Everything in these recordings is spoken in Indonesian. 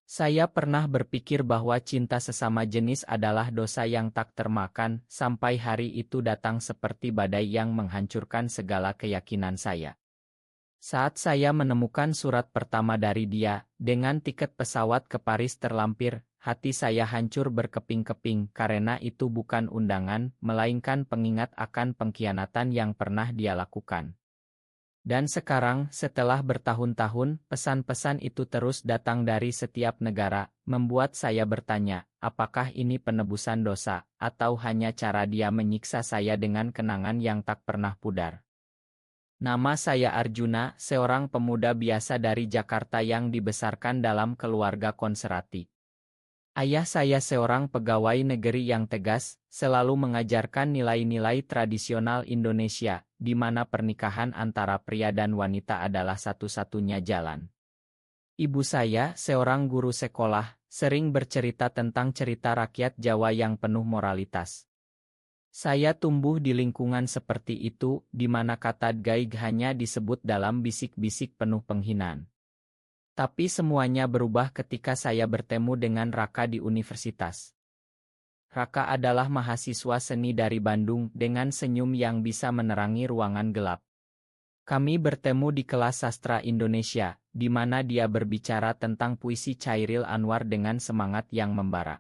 Saya pernah berpikir bahwa cinta sesama jenis adalah dosa yang tak termakan, sampai hari itu datang seperti badai yang menghancurkan segala keyakinan saya. Saat saya menemukan surat pertama dari dia, dengan tiket pesawat ke Paris terlampir, hati saya hancur berkeping-keping karena itu bukan undangan, melainkan pengingat akan pengkhianatan yang pernah dia lakukan. Dan sekarang, setelah bertahun-tahun, pesan-pesan itu terus datang dari setiap negara, membuat saya bertanya, apakah ini penebusan dosa, atau hanya cara dia menyiksa saya dengan kenangan yang tak pernah pudar. Nama saya Arjuna, seorang pemuda biasa dari Jakarta yang dibesarkan dalam keluarga konservatif. Ayah saya seorang pegawai negeri yang tegas, selalu mengajarkan nilai-nilai tradisional Indonesia, di mana pernikahan antara pria dan wanita adalah satu-satunya jalan. Ibu saya, seorang guru sekolah, sering bercerita tentang cerita rakyat Jawa yang penuh moralitas. Saya tumbuh di lingkungan seperti itu, di mana kata gaig hanya disebut dalam bisik-bisik penuh penghinaan. Tapi semuanya berubah ketika saya bertemu dengan Raka di universitas. Raka adalah mahasiswa seni dari Bandung dengan senyum yang bisa menerangi ruangan gelap. Kami bertemu di kelas sastra Indonesia, di mana dia berbicara tentang puisi Chairil Anwar dengan semangat yang membara.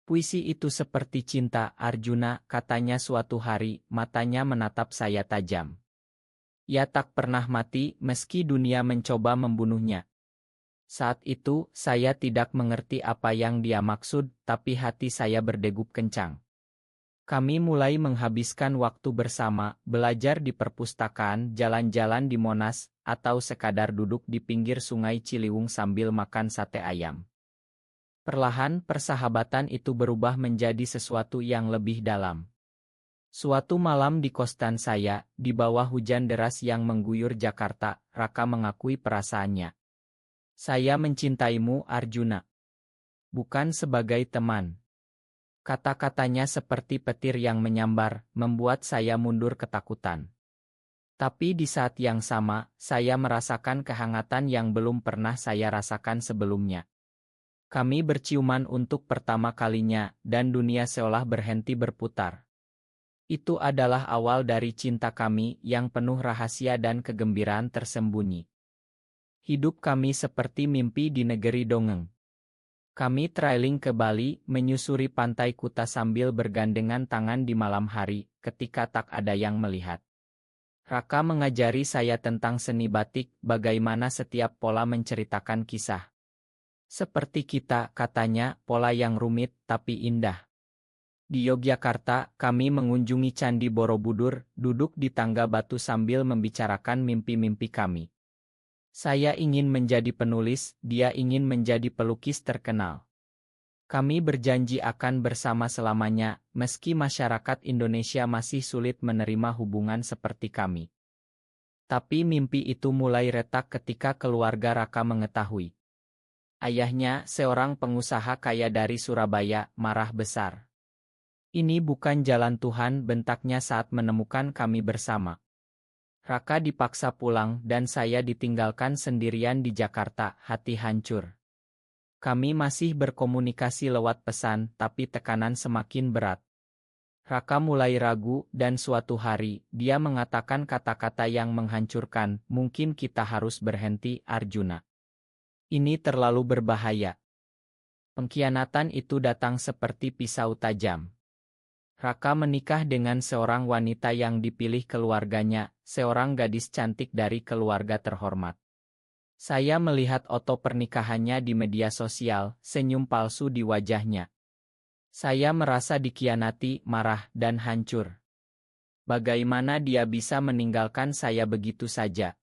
Puisi itu seperti cinta, Arjuna, katanya suatu hari, matanya menatap saya tajam. Ia tak pernah mati meski dunia mencoba membunuhnya. Saat itu, saya tidak mengerti apa yang dia maksud, tapi hati saya berdegup kencang. Kami mulai menghabiskan waktu bersama, belajar di perpustakaan, jalan-jalan di Monas, atau sekadar duduk di pinggir sungai Ciliwung sambil makan sate ayam. Perlahan, persahabatan itu berubah menjadi sesuatu yang lebih dalam. Suatu malam di kosan saya, di bawah hujan deras yang mengguyur Jakarta, Raka mengakui perasaannya. Saya mencintaimu, Arjuna. Bukan sebagai teman. Kata-katanya seperti petir yang menyambar, membuat saya mundur ketakutan. Tapi di saat yang sama, saya merasakan kehangatan yang belum pernah saya rasakan sebelumnya. Kami berciuman untuk pertama kalinya, dan dunia seolah berhenti berputar. Itu adalah awal dari cinta kami yang penuh rahasia dan kegembiraan tersembunyi. Hidup kami seperti mimpi di negeri dongeng. Kami trailing ke Bali, menyusuri pantai Kuta sambil bergandengan tangan di malam hari, ketika tak ada yang melihat. Raka mengajari saya tentang seni batik, bagaimana setiap pola menceritakan kisah. Seperti kita, katanya, pola yang rumit tapi indah. Di Yogyakarta, kami mengunjungi Candi Borobudur, duduk di tangga batu sambil membicarakan mimpi-mimpi kami. Saya ingin menjadi penulis, dia ingin menjadi pelukis terkenal. Kami berjanji akan bersama selamanya, meski masyarakat Indonesia masih sulit menerima hubungan seperti kami. Tapi mimpi itu mulai retak ketika keluarga Raka mengetahui. Ayahnya, seorang pengusaha kaya dari Surabaya, marah besar. Ini bukan jalan Tuhan, bentaknya saat menemukan kami bersama. Raka dipaksa pulang dan saya ditinggalkan sendirian di Jakarta, hati hancur. Kami masih berkomunikasi lewat pesan, tapi tekanan semakin berat. Raka mulai ragu, dan suatu hari, dia mengatakan kata-kata yang menghancurkan, mungkin kita harus berhenti, Arjuna. Ini terlalu berbahaya. Pengkhianatan itu datang seperti pisau tajam. Raka menikah dengan seorang wanita yang dipilih keluarganya, seorang gadis cantik dari keluarga terhormat. Saya melihat foto pernikahannya di media sosial, senyum palsu di wajahnya. Saya merasa dikhianati, marah, dan hancur. Bagaimana dia bisa meninggalkan saya begitu saja?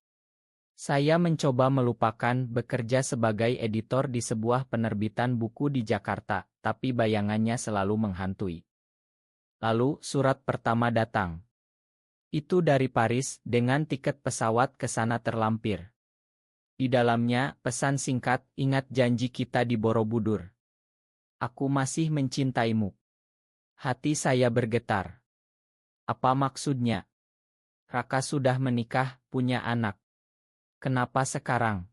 Saya mencoba melupakan, bekerja sebagai editor di sebuah penerbitan buku di Jakarta, tapi bayangannya selalu menghantui. Lalu, surat pertama datang. Itu dari Paris, dengan tiket pesawat ke sana terlampir. Di dalamnya, pesan singkat, ingat janji kita di Borobudur. Aku masih mencintaimu. Hati saya bergetar. Apa maksudnya? Raka sudah menikah, punya anak. Kenapa sekarang?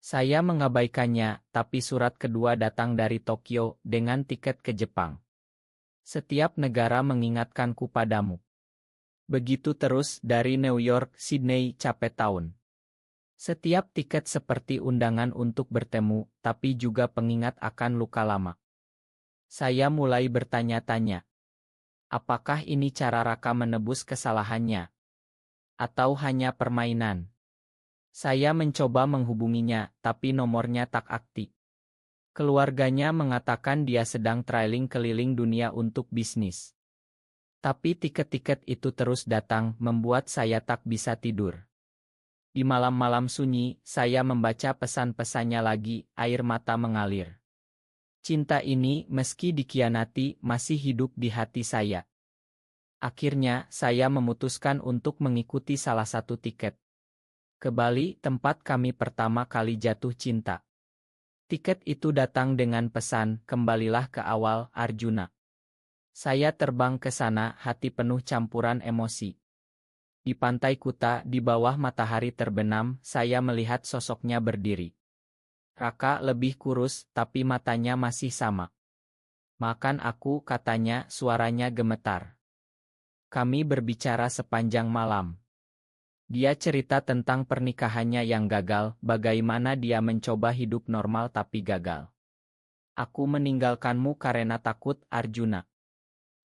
Saya mengabaikannya, tapi surat kedua datang dari Tokyo dengan tiket ke Jepang. Setiap negara mengingatkanku padamu. Begitu terus dari New York, Sydney, Cape Town. Setiap tiket seperti undangan untuk bertemu, tapi juga pengingat akan luka lama. Saya mulai bertanya-tanya. Apakah ini cara Raka menebus kesalahannya? Atau hanya permainan? Saya mencoba menghubunginya, tapi nomornya tak aktif. Keluarganya mengatakan dia sedang traveling keliling dunia untuk bisnis. Tapi tiket-tiket itu terus datang, membuat saya tak bisa tidur. Di malam-malam sunyi, saya membaca pesan-pesannya lagi, air mata mengalir. Cinta ini, meski dikhianati, masih hidup di hati saya. Akhirnya, saya memutuskan untuk mengikuti salah satu tiket. Ke Bali, tempat kami pertama kali jatuh cinta. Tiket itu datang dengan pesan, kembalilah ke awal, Arjuna. Saya terbang ke sana, hati penuh campuran emosi. Di pantai Kuta, di bawah matahari terbenam, saya melihat sosoknya berdiri. Raka lebih kurus, tapi matanya masih sama. Makan aku, katanya, suaranya gemetar. Kami berbicara sepanjang malam. Dia cerita tentang pernikahannya yang gagal, bagaimana dia mencoba hidup normal tapi gagal. Aku meninggalkanmu karena takut, Arjuna.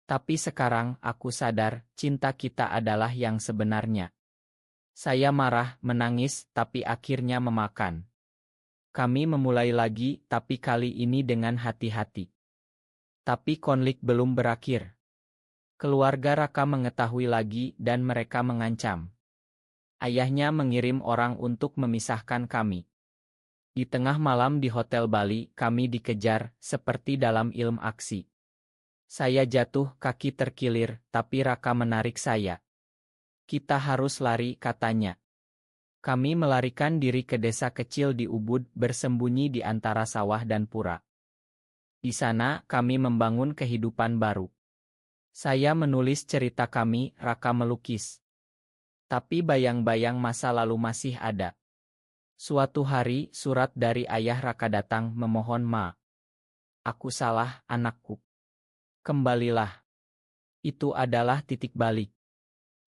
Tapi sekarang, aku sadar, cinta kita adalah yang sebenarnya. Saya marah, menangis, tapi akhirnya memakan. Kami memulai lagi, tapi kali ini dengan hati-hati. Tapi konflik belum berakhir. Keluarga Raka mengetahui lagi dan mereka mengancam. Ayahnya mengirim orang untuk memisahkan kami. Di tengah malam di Hotel Bali, kami dikejar, seperti dalam film aksi. Saya jatuh, kaki terkilir, tapi Raka menarik saya. Kita harus lari, katanya. Kami melarikan diri ke desa kecil di Ubud, bersembunyi di antara sawah dan pura. Di sana, kami membangun kehidupan baru. Saya menulis cerita kami, Raka melukis. Tapi bayang-bayang masa lalu masih ada. Suatu hari, surat dari ayah Raka datang memohon maaf. Aku salah, anakku. Kembalilah. Itu adalah titik balik.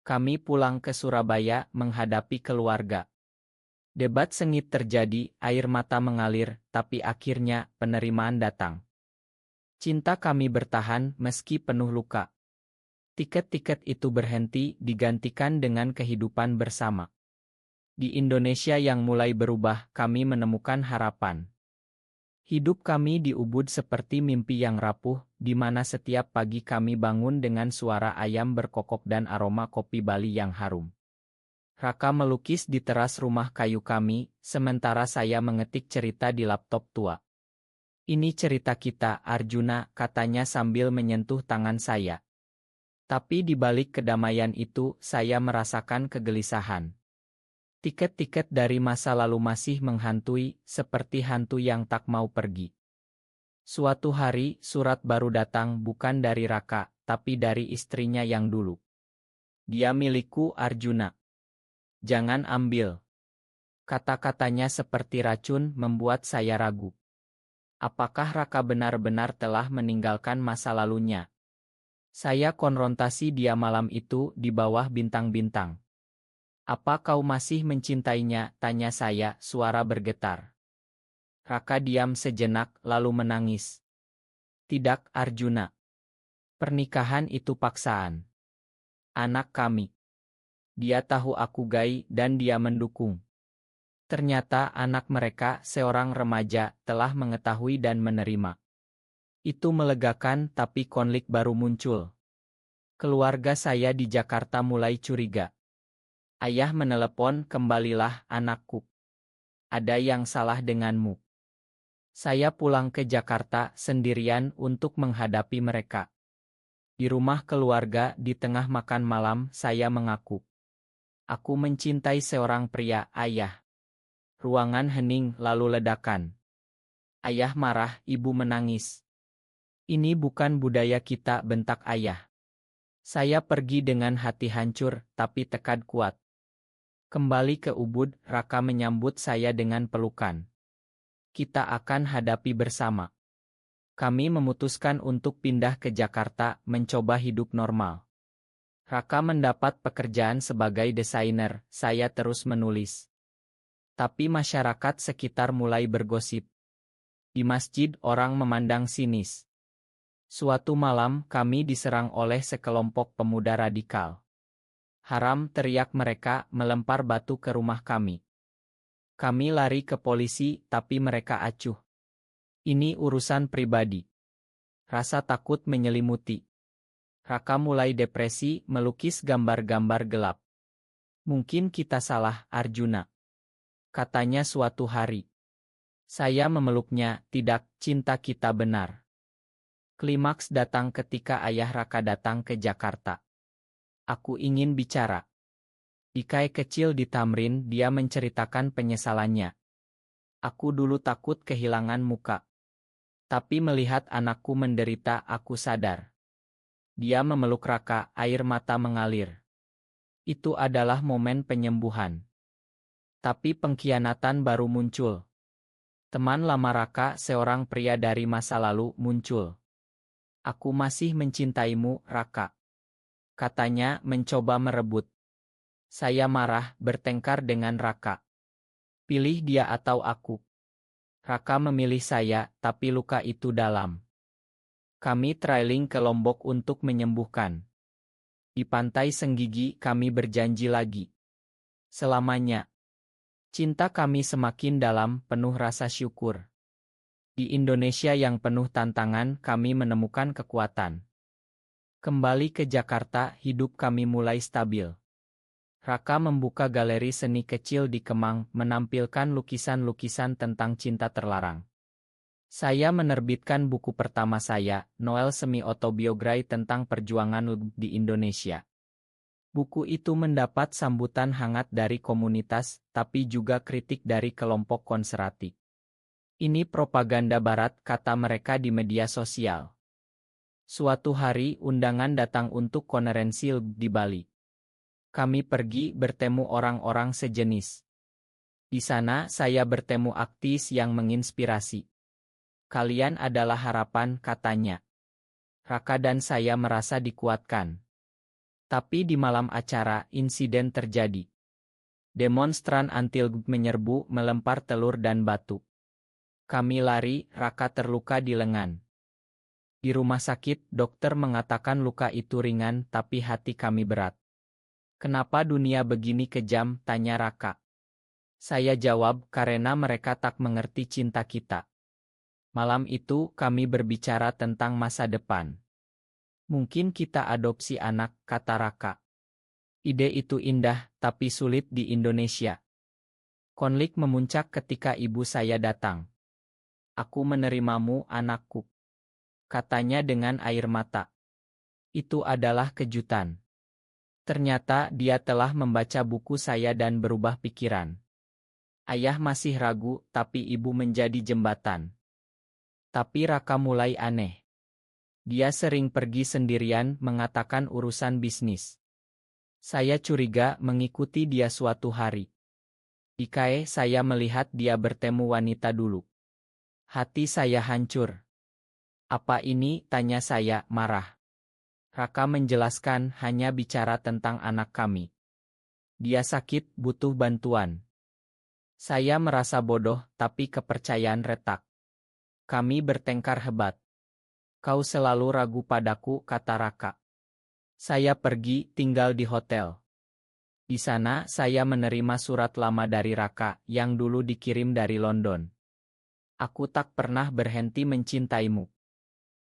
Kami pulang ke Surabaya menghadapi keluarga. Debat sengit terjadi, air mata mengalir, tapi akhirnya penerimaan datang. Cinta kami bertahan meski penuh luka. Tiket-tiket itu berhenti, digantikan dengan kehidupan bersama. Di Indonesia yang mulai berubah, kami menemukan harapan. Hidup kami di Ubud seperti mimpi yang rapuh, di mana setiap pagi kami bangun dengan suara ayam berkokok dan aroma kopi Bali yang harum. Raka melukis di teras rumah kayu kami, sementara saya mengetik cerita di laptop tua. Ini cerita kita, Arjuna, katanya sambil menyentuh tangan saya. Tapi di balik kedamaian itu, saya merasakan kegelisahan. Tiket-tiket dari masa lalu masih menghantui, seperti hantu yang tak mau pergi. Suatu hari, surat baru datang bukan dari Raka, tapi dari istrinya yang dulu. Dia milikku, Arjuna. Jangan ambil. Kata-katanya seperti racun membuat saya ragu. Apakah Raka benar-benar telah meninggalkan masa lalunya? Saya konfrontasi dia malam itu di bawah bintang-bintang. Apa kau masih mencintainya? Tanya saya, suara bergetar. Raka diam sejenak, lalu menangis. Tidak, Arjuna. Pernikahan itu paksaan. Anak kami. Dia tahu aku gay dan dia mendukung. Ternyata anak mereka, seorang remaja, telah mengetahui dan menerima. Itu melegakan, tapi konflik baru muncul. Keluarga saya di Jakarta mulai curiga. Ayah menelepon, kembalilah, anakku. Ada yang salah denganmu. Saya pulang ke Jakarta sendirian untuk menghadapi mereka. Di rumah keluarga, di tengah makan malam, saya mengaku. Aku mencintai seorang pria, ayah. Ruangan hening, lalu ledakan. Ayah marah, ibu menangis. Ini bukan budaya kita, bentak ayah. Saya pergi dengan hati hancur, tapi tekad kuat. Kembali ke Ubud, Raka menyambut saya dengan pelukan. kita akan hadapi bersama. Kami memutuskan untuk pindah ke Jakarta, mencoba hidup normal. Raka mendapat pekerjaan sebagai desainer, saya terus menulis. Tapi masyarakat sekitar mulai bergosip. Di masjid orang memandang sinis. Suatu malam kami diserang oleh sekelompok pemuda radikal. Haram, teriak mereka, melempar batu ke rumah kami. Kami lari ke polisi, tapi mereka acuh. Ini urusan pribadi. Rasa takut menyelimuti. Raka mulai depresi, melukis gambar-gambar gelap. Mungkin kita salah, Arjuna. Katanya suatu hari. Saya memeluknya, tidak, cinta kita benar. Klimaks datang ketika ayah Raka datang ke Jakarta. Aku ingin bicara. Ikai kecil di Tamrin, dia menceritakan penyesalannya. Aku dulu takut kehilangan muka. Tapi melihat anakku menderita, aku sadar. Dia memeluk Raka, air mata mengalir. Itu adalah momen penyembuhan. Tapi pengkhianatan baru muncul. Teman lama Raka, seorang pria dari masa lalu, muncul. Aku masih mencintaimu, Raka. Katanya, mencoba merebut. Saya marah, bertengkar dengan Raka. Pilih dia atau aku. Raka memilih saya, tapi luka itu dalam. Kami trailing ke Lombok untuk menyembuhkan. Di pantai Senggigi kami berjanji lagi. Selamanya. Cinta kami semakin dalam, penuh rasa syukur. Di Indonesia yang penuh tantangan, kami menemukan kekuatan. Kembali ke Jakarta, hidup kami mulai stabil. Raka membuka galeri seni kecil di Kemang, menampilkan lukisan-lukisan tentang cinta terlarang. Saya menerbitkan buku pertama saya, Noel Semi-Autobiografi tentang perjuangan LGBT di Indonesia. Buku itu mendapat sambutan hangat dari komunitas, tapi juga kritik dari kelompok konservatif. Ini propaganda barat, kata mereka di media sosial. Suatu hari undangan datang untuk konferensi LGBT di Bali. Kami pergi bertemu orang-orang sejenis. Di sana saya bertemu aktivis yang menginspirasi. Kalian adalah harapan, katanya. Raka dan saya merasa dikuatkan. Tapi di malam acara, insiden terjadi. Demonstran anti-LGBT menyerbu, melempar telur dan batu. Kami lari, Raka terluka di lengan. Di rumah sakit, dokter mengatakan luka itu ringan, tapi hati kami berat. Kenapa dunia begini kejam, tanya Raka. Saya jawab, karena mereka tak mengerti cinta kita. Malam itu, kami berbicara tentang masa depan. Mungkin kita adopsi anak, kata Raka. Ide itu indah, tapi sulit di Indonesia. Konflik memuncak ketika ibu saya datang. Aku menerimamu, anakku. Katanya dengan air mata. Itu adalah kejutan. Ternyata dia telah membaca buku saya dan berubah pikiran. Ayah masih ragu, tapi ibu menjadi jembatan. Tapi Raka mulai aneh. Dia sering pergi sendirian, mengatakan urusan bisnis. Saya curiga mengikuti dia suatu hari. Ikai, saya melihat dia bertemu wanita dulu. Hati saya hancur. Apa ini, tanya saya, marah. Raka menjelaskan, hanya bicara tentang anak kami. Dia sakit, butuh bantuan. Saya merasa bodoh, tapi kepercayaan retak. Kami bertengkar hebat. Kau selalu ragu padaku, kata Raka. Saya pergi, tinggal di hotel. Di sana, saya menerima surat lama dari Raka, yang dulu dikirim dari London. Aku tak pernah berhenti mencintaimu.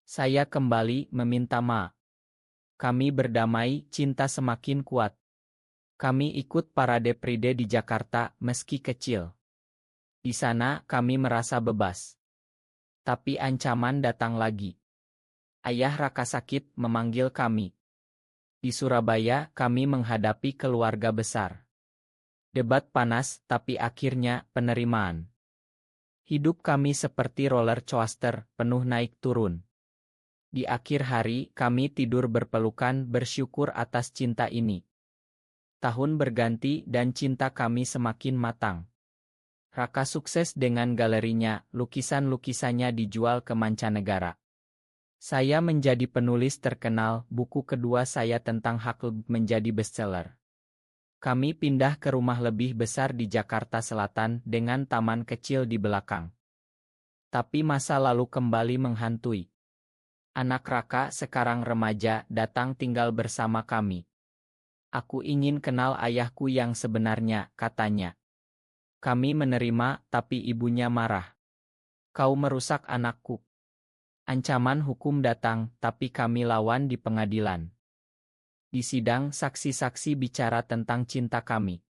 Saya kembali, meminta maaf. Kami berdamai, cinta semakin kuat. Kami ikut parade Pride di Jakarta, meski kecil. Di sana, kami merasa bebas. Tapi ancaman datang lagi. Ayah Raka sakit, memanggil kami. Di Surabaya, kami menghadapi keluarga besar. Debat panas, tapi akhirnya, penerimaan. Hidup kami seperti roller coaster, penuh naik turun. Di akhir hari, kami tidur berpelukan, bersyukur atas cinta ini. Tahun berganti dan cinta kami semakin matang. Raka sukses dengan galerinya, lukisan-lukisannya dijual ke mancanegara. Saya menjadi penulis terkenal, buku kedua saya tentang Huckleberry menjadi bestseller. Kami pindah ke rumah lebih besar di Jakarta Selatan dengan taman kecil di belakang. Tapi masa lalu kembali menghantui. Anak Raka sekarang remaja datang tinggal bersama kami. Aku ingin kenal ayahku yang sebenarnya, katanya. Kami menerima, tapi ibunya marah. Kau merusak anakku. Ancaman hukum datang, tapi kami lawan di pengadilan. Di sidang, saksi-saksi bicara tentang cinta kami.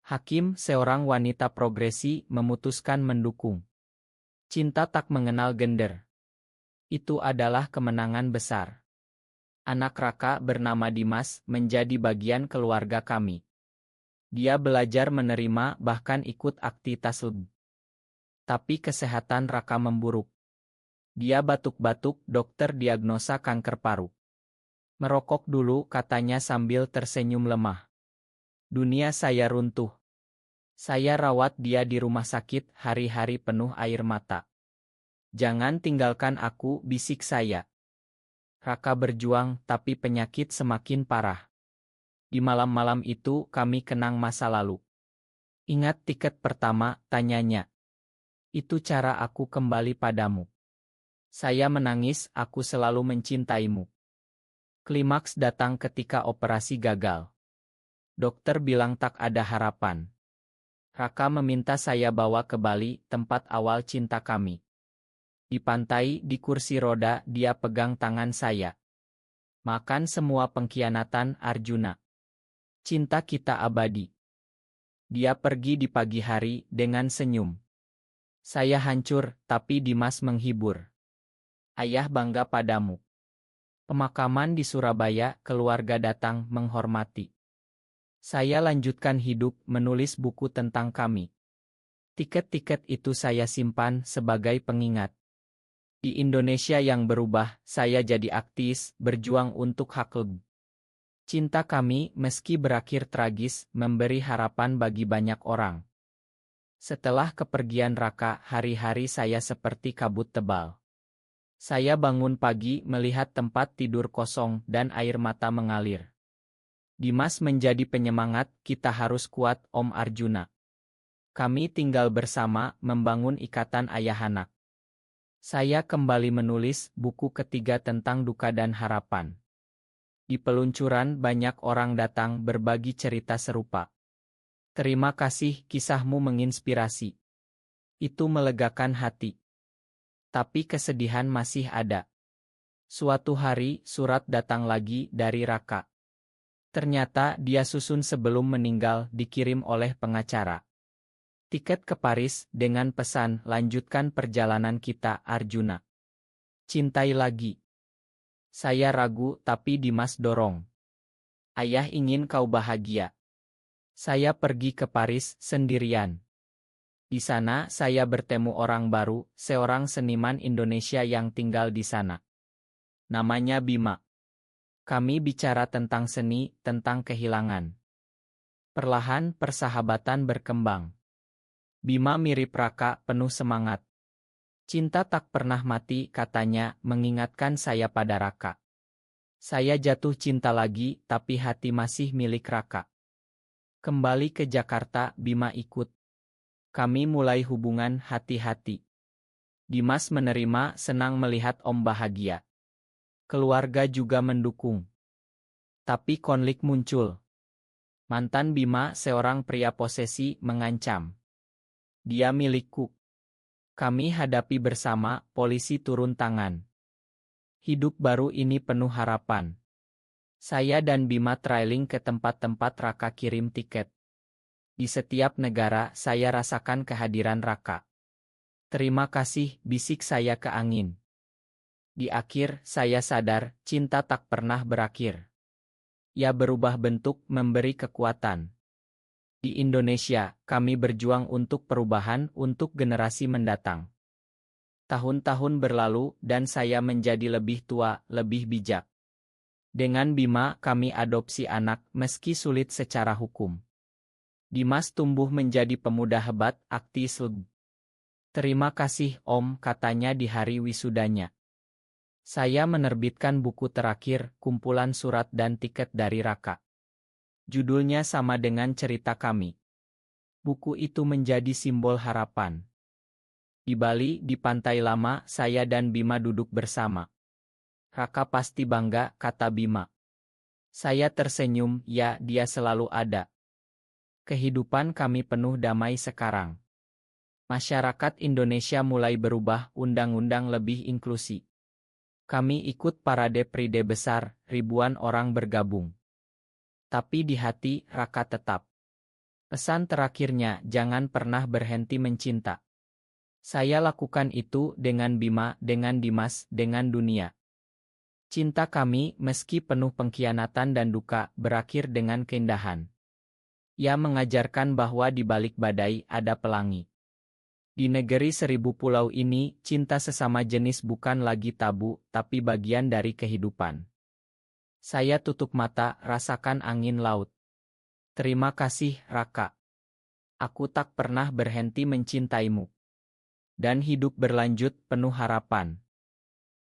Hakim, seorang wanita progresi, memutuskan mendukung. Cinta tak mengenal gender. Itu adalah kemenangan besar. Anak Raka bernama Dimas menjadi bagian keluarga kami. Dia belajar menerima bahkan ikut aktivitas lab. Tapi kesehatan Raka memburuk. Dia batuk-batuk, dokter diagnosa kanker paru. Merokok dulu, katanya sambil tersenyum lemah. Dunia saya runtuh. Saya rawat dia di rumah sakit, hari-hari penuh air mata. Jangan tinggalkan aku, bisik saya. Raka berjuang, tapi penyakit semakin parah. Di malam-malam itu, kami kenang masa lalu. Ingat tiket pertama, tanyanya. Itu cara aku kembali padamu. Saya menangis, aku selalu mencintaimu. Klimaks datang ketika operasi gagal. Dokter bilang tak ada harapan. Raka meminta saya bawa ke Bali, tempat awal cinta kami. Di pantai, di kursi roda, dia pegang tangan saya. Makan semua pengkhianatan, Arjuna. Cinta kita abadi. Dia pergi di pagi hari dengan senyum. Saya hancur, tapi Dimas menghibur. Ayah bangga padamu. Pemakaman di Surabaya, keluarga datang menghormati. Saya lanjutkan hidup, menulis buku tentang kami. Tiket-tiket itu saya simpan sebagai pengingat. Di Indonesia yang berubah, saya jadi aktivis, berjuang untuk Huckleberry. Cinta kami, meski berakhir tragis, memberi harapan bagi banyak orang. Setelah kepergian Raka, hari-hari saya seperti kabut tebal. Saya bangun pagi melihat tempat tidur kosong dan air mata mengalir. Dimas menjadi penyemangat, kita harus kuat, Om Arjuna. Kami tinggal bersama, membangun ikatan ayah anak. Saya kembali menulis buku ketiga tentang duka dan harapan. Di peluncuran banyak orang datang berbagi cerita serupa. Terima kasih, kisahmu menginspirasi. Itu melegakan hati. Tapi kesedihan masih ada. Suatu hari, surat datang lagi dari Raka. Ternyata dia susun sebelum meninggal, dikirim oleh pengacara. Tiket ke Paris, dengan pesan, lanjutkan perjalanan kita, Arjuna. Cintai lagi. Saya ragu, tapi Dimas dorong. Ayah ingin kau bahagia. Saya pergi ke Paris sendirian. Di sana saya bertemu orang baru, seorang seniman Indonesia yang tinggal di sana. Namanya Bima. Kami bicara tentang seni, tentang kehilangan. Perlahan persahabatan berkembang. Bima mirip Raka, penuh semangat. Cinta tak pernah mati, katanya, mengingatkan saya pada Raka. Saya jatuh cinta lagi, tapi hati masih milik Raka. Kembali ke Jakarta, Bima ikut. Kami mulai hubungan hati-hati. Dimas menerima, senang melihat Om bahagia. Keluarga juga mendukung. Tapi konflik muncul. Mantan Bima, seorang pria posesi, mengancam. Dia milikku. Kami hadapi bersama, polisi turun tangan. Hidup baru ini penuh harapan. Saya dan Bima trailing ke tempat-tempat Raka kirim tiket. Di setiap negara, saya rasakan kehadiran Raka. Terima kasih, bisik saya ke angin. Di akhir, saya sadar, cinta tak pernah berakhir. Ia berubah bentuk, memberi kekuatan. Di Indonesia, kami berjuang untuk perubahan untuk generasi mendatang. Tahun-tahun berlalu, dan saya menjadi lebih tua, lebih bijak. Dengan Bima, kami adopsi anak, meski sulit secara hukum. Dimas tumbuh menjadi pemuda hebat, aktif. Terima kasih Om, katanya di hari wisudanya. Saya menerbitkan buku terakhir, kumpulan surat dan tiket dari Raka. Judulnya sama dengan cerita kami. Buku itu menjadi simbol harapan. Di Bali, di Pantai Lama, saya dan Bima duduk bersama. Raka pasti bangga, kata Bima. Saya tersenyum, ya, dia selalu ada. Kehidupan kami penuh damai sekarang. Masyarakat Indonesia mulai berubah, undang-undang lebih inklusi. Kami ikut parade Pride besar, ribuan orang bergabung. Tapi di hati, Raka tetap. Pesan terakhirnya, jangan pernah berhenti mencinta. Saya lakukan itu dengan Bima, dengan Dimas, dengan dunia. Cinta kami, meski penuh pengkhianatan dan duka, berakhir dengan keindahan. Ia mengajarkan bahwa di balik badai ada pelangi. Di negeri 1000 pulau ini, cinta sesama jenis bukan lagi tabu, tapi bagian dari kehidupan. Saya tutup mata, rasakan angin laut. Terima kasih, Raka. Aku tak pernah berhenti mencintaimu. Dan hidup berlanjut penuh harapan.